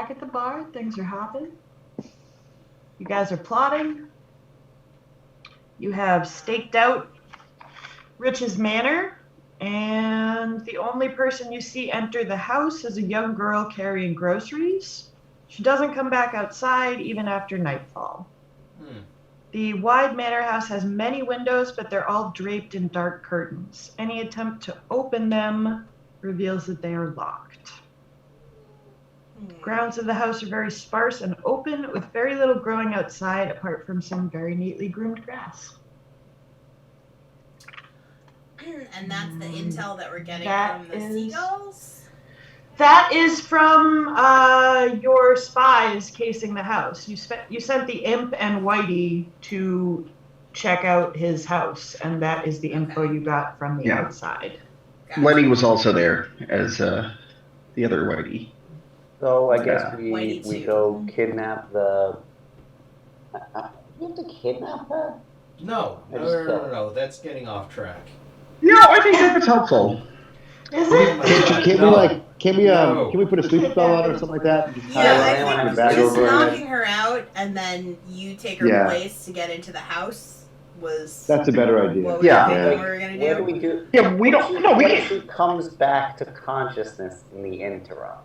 back at the bar. Things are hopping. You guys are plotting. You have staked out Rich's manor, and the only person you see enter the house is a young girl carrying groceries. She doesn't come back outside even after nightfall. The wide manor house has many windows, but they're all draped in dark curtains. Any attempt to open them reveals that they are locked. The grounds of the house are very sparse and open, with very little growing outside apart from some very neatly groomed grass. And that's the intel that we're getting That from the is- seagulls? That is from your spies casing the house. You sent the imp and Whitey to check out his house, and that is the info you got from the outside. Gotcha. Lenny was also there as the other Whitey. So I guess Whitey we too. go kidnap the... we have to kidnap her? No. That's getting off track. No, I think that was helpful. Is it? Can we put a sleep spell on her or something like that? Just tie her Yeah, up, I put her think back just over her. knocking her out and then you take her Yeah. place to get into the house was That's a better idea. what we Yeah. were thinking we were going What do to we do? Yeah, we don't. No, we What if can't. she comes back to consciousness in the interim?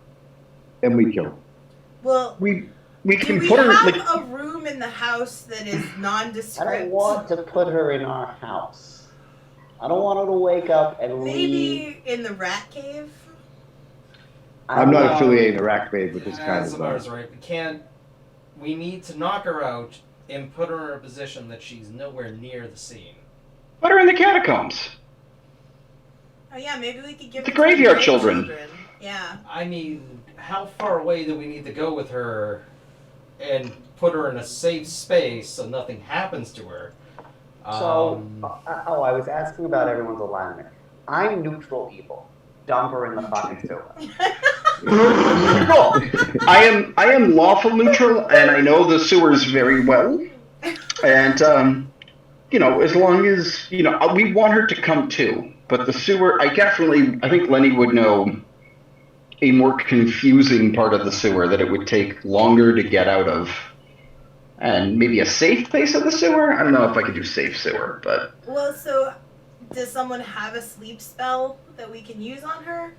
And we kill her. Well, We do can we put her. have Like, a room in the house that is I nondescript? don't want to put her in our house. I don't want her to wake up and leave. Maybe in the rat cave? I'm not affiliating the rack babe with this kind of Zamar's right. We need to knock her out and put her in a position that she's nowhere near the scene. put her in the catacombs. Oh yeah, maybe we could give The it graveyard to the children. Yeah. I mean, how far away do we need to go with her and put her in a safe space so nothing happens to her? So, I was asking about everyone's alignment. I'm neutral evil. Dump her in the fucking sewer. No, I am lawful neutral, and I know the sewers very well. And as long as we want her to come too. But the sewer, I think Lenny would know a more confusing part of the sewer that it would take longer to get out of. And maybe a safe place in the sewer? I don't know if I could do safe sewer, but... Well, so does someone have a sleep spell that we can use on her?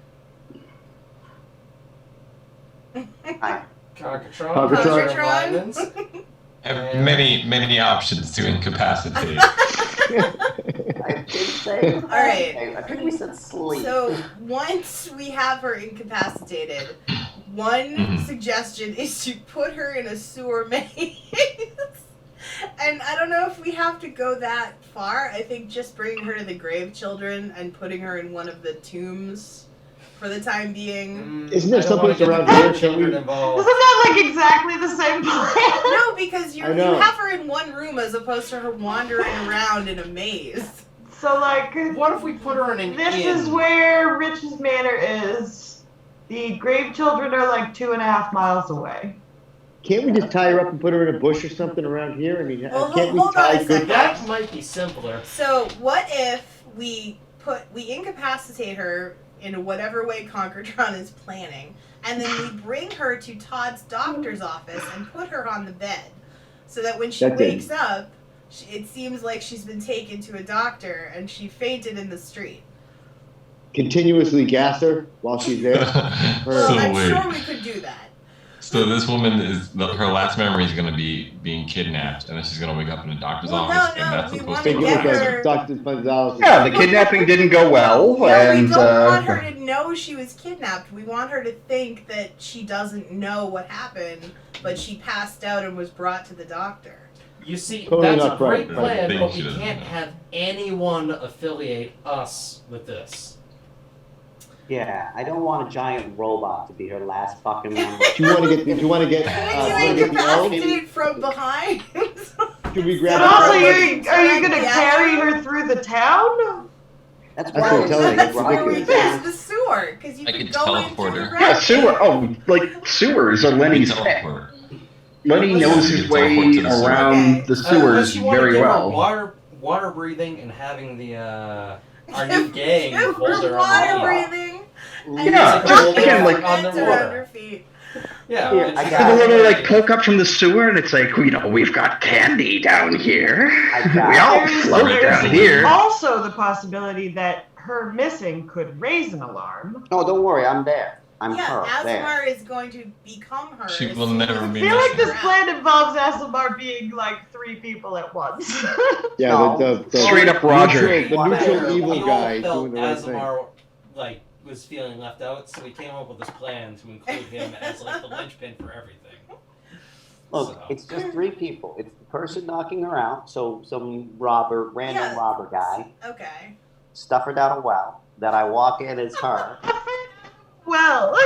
Cockatron, Cockatron. alignments. Have many options to incapacitate. I did say. All right. I think we said sleep. So once we have her incapacitated, one suggestion is to put her in a sewer maze. And I don't know if we have to go that far. I think just bringing her to the grave children and putting her in one of the tombs for the time being. Isn't there I don't wanna someplace get around the here? children Isn't involved. that like exactly the same plan? No, because you I know. have her in one room as opposed to her wandering around in a maze. So like, What if we put her in an this inn? is where Rich's manor is. The grave children are like 2.5 miles away. Can't we just tie her up and put her in a bush or something around here? I mean, Well, can't we hold on a tie second. good... That might be simpler. So what if we incapacitate her in whatever way Concretron is planning, and then we bring her to Todd's doctor's office and put her on the bed, so that when she That's it. wakes up, it seems like she's been taken to a doctor and she fainted in the street. Continuously gas her while she's there? Well, So I'm weird. sure we could do that. So this woman her last memory is going to be being kidnapped, and then she's going to wake up in a doctor's Well, office, no, and that's we supposed wanna to Figure be get with her- Dr. Gonzalez. Yeah, the kidnapping didn't go well, No, and... we don't want her to know she was kidnapped. We want her to think that she doesn't know what happened, but she passed out and was brought to the doctor. You see, Totally that's not a great right. plan, Think but she we doesn't can't know. have anyone affiliate us with this. Yeah, I don't want a giant robot to be her last fucking memory. Do you want to get Can you the elf? incapacitate from behind? Should we And grab also, the are you gonna Yeah. carry her through the town? That's That's what I'm why telling you, That's it's why we ridiculous. use the sewer, because you I can could go teleport into her. the Yeah, rat sewer. cave. Oh, like sewers are Lenny's pet. teleport. Lenny knows his way Teleport to the sewer. around Okay. the Unless sewers you want to very give well. her water breathing and having the our new gang Give hold her her water on the breathing. Yeah, And just again, like- on the hands around water. her feet. Yeah. Here, and I she's got They it. like poke up from the sewer, and it's like, we've got candy down here. I got We it. all There's, float there's down here. also the possibility that her missing could raise an alarm. No, don't worry, I'm there. I'm Yeah, her, there. Asmar is going to become her. She as will soon never as I be we feel like figure this her out. plan involves Asilmar being like 3 people at once. Yeah, No. the Straight up Roger. neutral, the neutral evil we all guy felt doing the right thing. Azamar, like, was feeling left out, so we came up with this plan to include him as like the linchpin for everything. Look, So. it's just 3 people. It's the person knocking her out, so some random Yeah. robber guy, Okay. stuff her down a well, then I walk in as her. Well,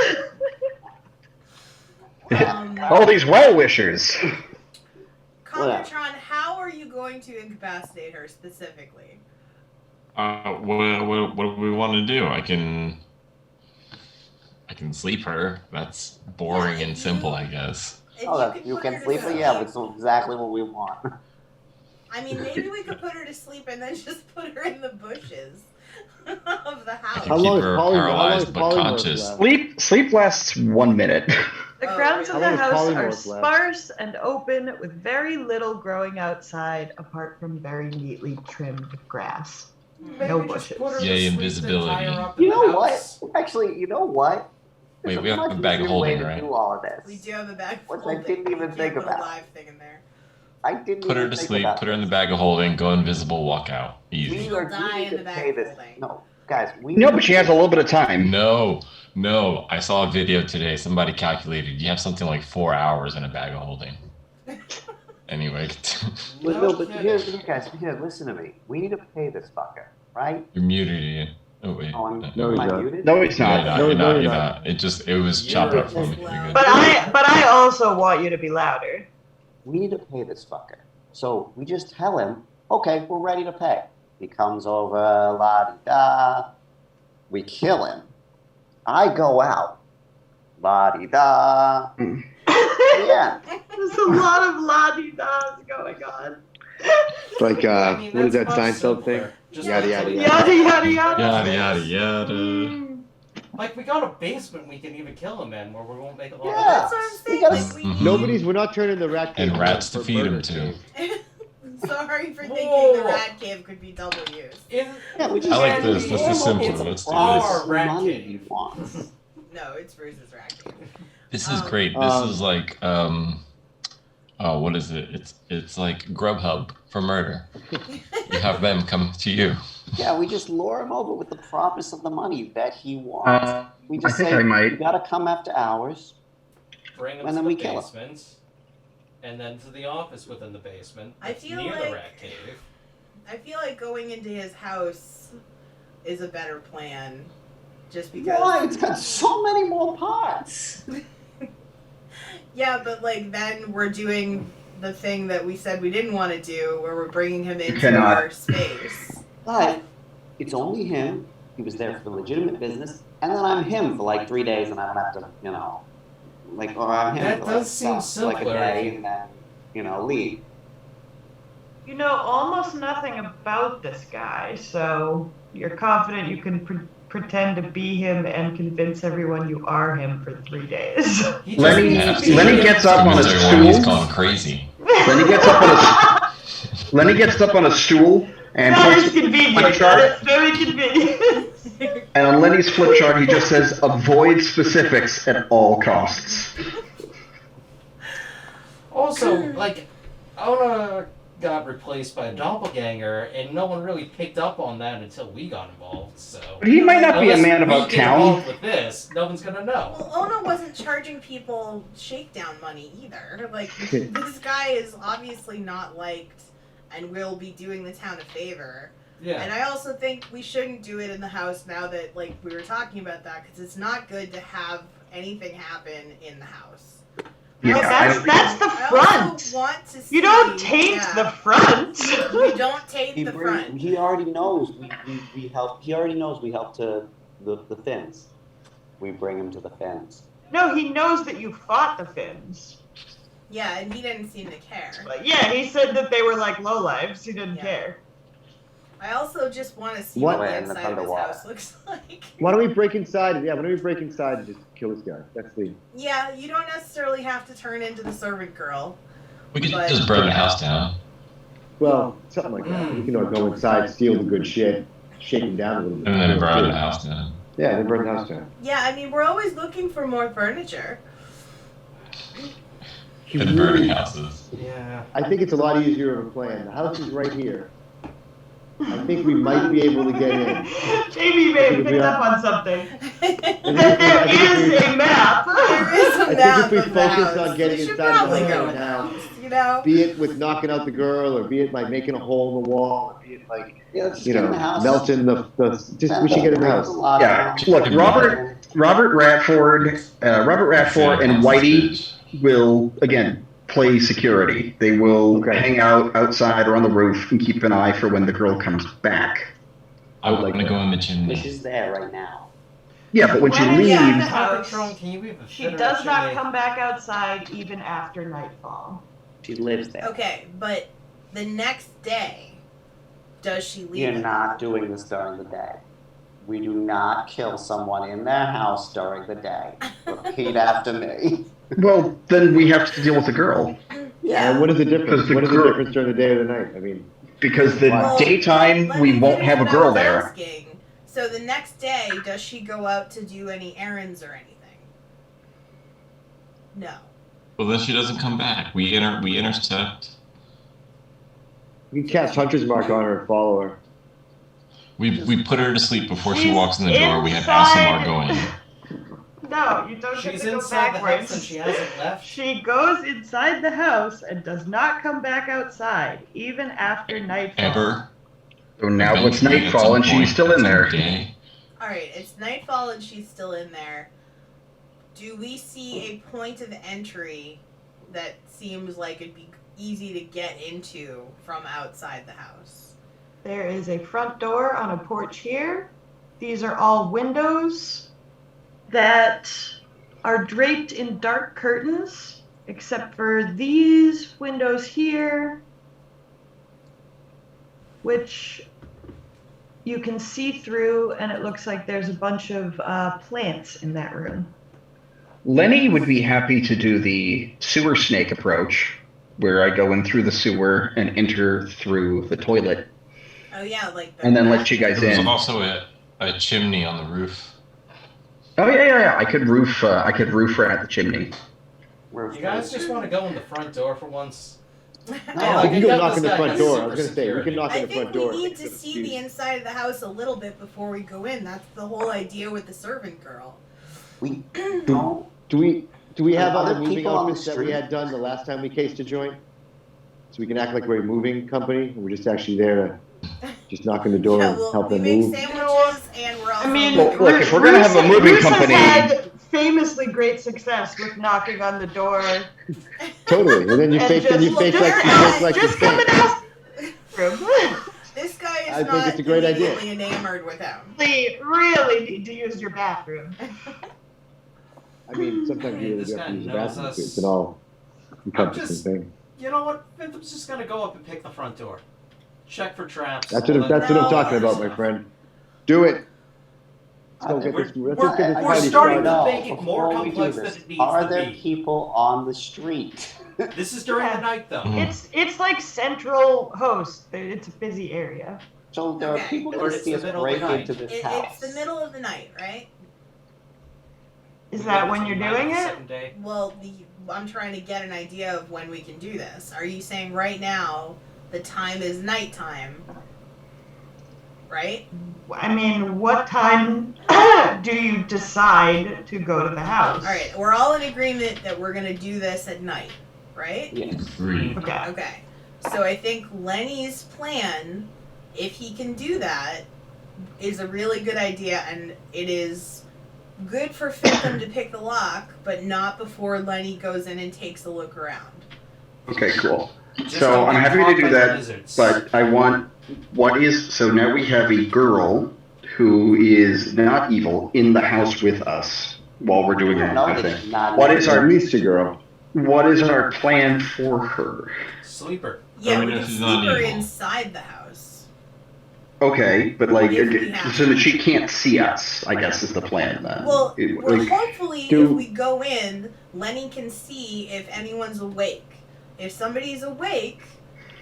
All these well-wishers. Congatron, how are you going to incapacitate her specifically? What do we want to do? I can sleep her. That's boring and simple, I guess. If Oh, could you put can her to sleep her? Yeah, that's exactly what we want. I mean, maybe we could put her to sleep and then just put her in the bushes of the I house. can How keep long is her polymorph- how long paralyzed is but polymorph conscious. left? Sleep lasts 1 minute. the Oh, grounds of really? the How long house is are polymorph left? sparse and open, with very little growing outside apart from very neatly trimmed grass. Maybe No just bushes. put her to Yay, sleep, then invisibility. tie her up in You the know house. what? Actually, you know what? Wait, There's we have much a bag of easier way holding, to right? do all of this. We do have a bag of Which I holding. didn't even You think can't put about. a live thing in there. I didn't Put her even to think sleep, about put her in the this. bag of holding, go invisible, walk out. Easy. We She'll are die need in to the bag pay of this. holding. No, guys, we No, need but she to- has a little bit of time. No. I saw a video today. Somebody calculated you have something like 4 hours in a bag of holding. Anyway, No, but kidding. here, guys, here, listen to me. We need to pay this fucker, right? you're muted again. Oh wait. Oh, No, am I he's not. muted? No, it's You're not. not. No, You're no, not. you're You're not. not. It was You're chopped up just for me. You're loud. good. But I also want you to be louder. We need to pay this fucker. So we just tell him, okay, we're ready to pay. He comes over, la-di-da. We kill him. I go out. La-di-da. Yeah. There's a lot of la-di-das going on. It's like, I mean, what is that that's much Seinfeld thing? simpler. Just Yada, like- yada, Yada, yada, Yada yada. yada yada. Mm. Like, we got a basement we can even kill him in where we won't make a lot Yeah. of That's what I'm noise. saying. gotta- Like, we Mhm. We're not turning the rat cave And rats for to feed 'em murder to. cave. Sorry for thinking Whoa. the rat cave could be double used. Yeah, we just I like said this. we This is want simpler. it's Let's do our this. Rat money cave. he wants. No, it's Bruce's rat cave. This is Um, great. This is like oh, what is it? It's like Grubhub for murder. You have them come to you. Yeah, we just lure him over with the promise of the money that he wants. We I just think say, I you might. gotta come after hours. Bring him And to then the we kill him. basement, and then to the office within the basement. I That's feel near like- the rat cave. I feel like going into his house is a better plan. Just because. Why? It's got so many more parts. Yeah, but like then we're doing the thing that we said we didn't want to do, where we're bringing him into cannot. our space. But it's only him. He was there for legitimate business, and then I'm him for like 3 days, and I don't have to, like, or I'm him That for does seem like a simpler. day, and then, leave. You know almost nothing about this guy, so you're confident you can pretend to be him and convince everyone you are him for 3 days. He Lenny- needs to be- Lenny gets up on a Convince everyone he's stool. gone crazy. Lenny gets up on a stool and That is puts convenient. flip That chart. is very convenient. And on Lenny's flip chart, he just says avoid specifics at all costs. Also, like, Ona got replaced by a doppelganger, and no one really picked up on that until we got involved. So But he might not be a unless man we about get town. involved with this, no one's gonna know. Well, Ona wasn't charging people shakedown money either. Like, this guy is obviously not liked and will be doing the town a favor. Yeah. And I also think we shouldn't do it in the house now that, like, we were talking about that, because it's not good to have anything happen in the house. Yeah, I that's don't- that's the I front. also want to see... You don't taint yeah, the front. We don't taint the front. He already knows we help. He already knows we help to the Finns. We bring him to the Finns. No, he knows that you fought the Finns. Yeah, and he didn't seem to care. But yeah, he said that they were like lowlifes. He didn't Yeah. care. I also just want to see What? what the And it's inside of his underwater. house looks like. Why don't we break inside? Yeah, why don't we break inside and just kill this guy? That's the. Yeah, you don't necessarily have to turn into the servant girl. We could But- just burn the house down. Well, something like that. We can go inside, steal the good shit, shake him down a little bit. And then burn the house down. Yeah, then burn the house down. Yeah, I mean, we're always looking for more furniture. And burning houses. Yeah. I think it's a lot easier of a plan. The house is right here. I think we might be able to get in. Jamie may have picked up on something. There There is a map. is a I map think if we of the focus house. on getting We should inside the probably house go right with now, that, you know? be it with knocking out the girl, or be it like making a hole in the wall, or be it like, Yeah, let's just you get in know, the house. melting the just we should get in the house. Yeah, look, Robert Radford, and Whitey will again play security. They will Okay. hang out outside or on the roof and keep an eye for when the girl comes back. I would like to go in the Which chimney. is there right now. Yeah, but when she When is leaves, she in the House. house? Can you even She fit her does in not chimney? come back outside even after nightfall. She lives there. Okay, but the next day, does she leave? You're it? not doing this during the day. We do not kill someone in their house during the day. Repeat after me. well, then we have to deal with the girl And what is the difference? Because the What is the girl- difference during the day or the night? I mean, because the Well, daytime Let we me won't finish have a what I girl was there. asking. So the next day, does she go out to do any errands or anything? No. Well, then she doesn't come back. We intercept. you can cast Hunter's Mark on her and follow her. We put her to sleep before she She's walks in the door. We have inside. ASMR going. No, you don't She's get to go inside the house backwards. and she hasn't left. She goes inside the house and does not come back outside, even after nightfall. Ever. So now it's Eventually, at nightfall some and she's point, still at in some there. day, Alright, it's nightfall and she's still in there. Do we see a point of entry that seems like it'd be easy to get into from outside the house? There is a front door on a porch here. These are all windows that are draped in dark curtains, except for these windows here, which you can see through, and it looks like there's a bunch of plants in that room. Lenny would be happy to do the sewer snake approach, where I go in through the sewer and enter through the toilet, Oh yeah, like the and then let you guys there was in. also a chimney on the roof. Oh yeah. I could roof rat the chimney. You guys just want to go in the front door for once? We Like, can I go got knock this on the guy front has door. I super was gonna say we security. can knock I on the think front door. we need It's to an see the excuse. inside of the house a little bit before we go in. That's the whole idea with the servant girl. We don't. Do we have Are other there moving people on the outfits that we street? had done the last time we cased a joint? So we can act like we're a moving company and we're just actually there to just knock on the door Yeah, and well, help we them make move. sandwiches and we're also. I mean, Well, look, if we're gonna have a Bruce- moving Bruce has company- had famously great success with knocking on the door. Totally. And then you And fake just- like you fake like you Just come and think. ask. Room. This guy is I think not it's a great idea. immediately enamored with him. We really need to use your bathroom. I mean, sometimes you really This do have guy to use the knows bathroom. us. It's an all encompassing just- thing. You know what? Phantom's just gonna go up and pick the front door. Check for traps. That's all what that I'm talking other about, my stuff. friend. Do it. Let's go get We're- this. Let's we're- just get this we're party starting started. to make it more before we do complex this, than it needs Are to there be. people on the street? This is during Yeah. the night, though. Mhm. It's like central host. It's a busy area. So there are Okay. people Or going to it's see the us middle of break the night. into this It's house. the middle of the night, right? Is that when you're doing it? Second day. Well, I'm trying to get an idea of when we can do this. Are you saying right now the time is nighttime? Right? I mean, what time do you decide to go to the house? Alright, we're all in agreement that we're gonna do this at night, right? Yes. Agreed. Okay. Okay. So I think Lenny's plan, if he can do that, is a really good idea, and it is good for Phantom to pick the lock, but not before Lenny goes in and takes a look around. Okay, cool. Just So don't I'm get happy caught to do by the that, lizards. but I want so now we have a girl who is not evil in the house with us while we're doing No, our it's thing. not. What is At our least a girl. what is our plan for her? Sleeper. Yeah, I we mean, can if she's sleep not her evil. inside the house. Okay, but like, If we have so that she can't see us, I guess is the plan then. Well, Like, hopefully, do- if we go in, Lenny can see if anyone's awake. If somebody's awake,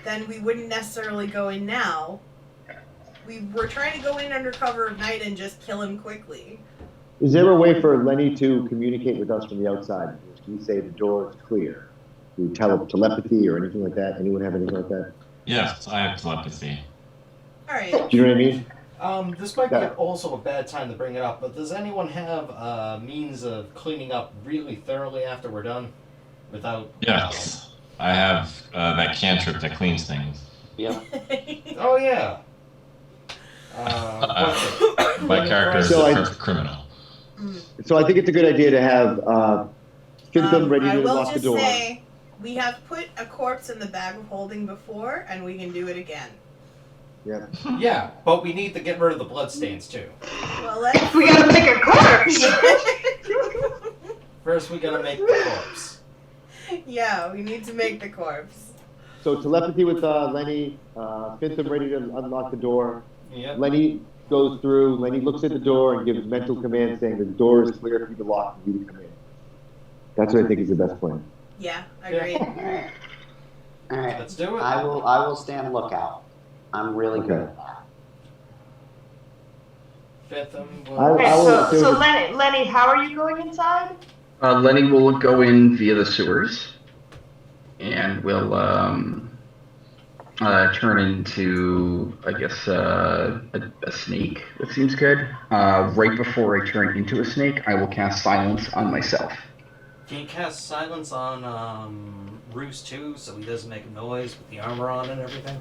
then we wouldn't necessarily go in now. We're trying to go in under cover of night and just kill him quickly. Is there a way for Lenny to communicate with us from the outside? Can we say the door is clear? Do we tell telepathy or anything like that? Anyone have anything like that? Yes, I have telepathy. All right. Do you know what I mean? This might be Yeah. also a bad time to bring it up, but does anyone have a means of cleaning up really thoroughly after we're done? Without... Yes, I have that cantrip that cleans things. Yeah. Oh, yeah. What's it? My character is So the I- perfect criminal. So I think it's a good idea to have Fintham ready I to will lock the just door. say, we have put a corpse in the bag of holding before, and we can do it again. Yeah. Yeah, but we need to get rid of the bloodstains, too. Well, let's... We gotta pick a corpse! First, we gotta make the corpse. Yeah, we need to make the corpse. So telepathy with Lenny, Fintham ready to unlock the door. Yep. Lenny goes through, Lenny looks at the door and gives mental commands saying the door is clear for you to lock and you to come in. That's what I think is the best plan. Yeah, agreed. All right. All right. Let's do it. I will stand lookout. I'm really good Okay. at that. Fifth I Okay, will so do- Lenny, how are you going inside? Lenny will go in via the sewers, and will turn into, I guess, a snake. That seems good. Right before I turn into a snake, I will cast silence on myself. Can you cast silence on Roos too, so he doesn't make a noise with the armor on and everything?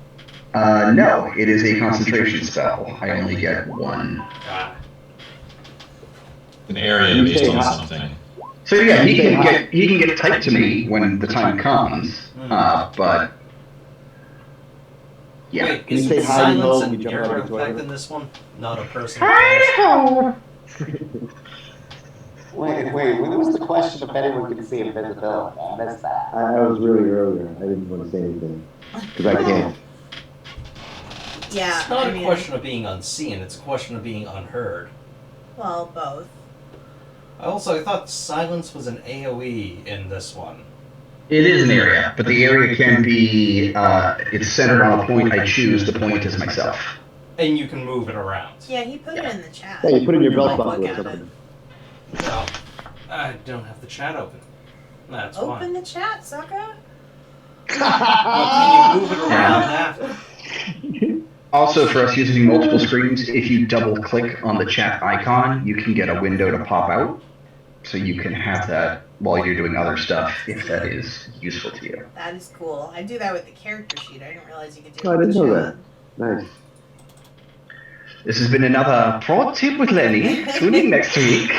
No, it is a concentration spell. I only get one. Ah. An area You based say on hi. something. So yeah, he can get typed to me when the time comes. But yeah. Wait, Can you is say hi to silence Mo when an you jump area out of the effect toilet? in this one? Not a person. Wait, when was the question if anyone can see invisibility? I missed that. I was really earlier. I didn't want to say anything because I can't. Yeah, It's not I a mean, question of being unseen, it's a question of being unheard. well, both. I thought silence was an AoE in this one. It is an area, but the area can be, it's centered on a point I choose. The point is myself. And you can move it around. Yeah, he put it in the chat. Hey, you put it in your belt Like, buckle look or at it. something. No, I don't have the chat open. That's Open why. the chat, sucker. Can you move it around after? Also, for us using multiple screens, if you double click on the chat icon, you can get a window to pop out. So you can have that while you're doing other stuff, if that is useful to you. That is cool. I do that with the character sheet. I didn't realize you could do Oh, it I with didn't the know chat. that. Nice. This has been another Pro Tip with Lenny. Tune in next week.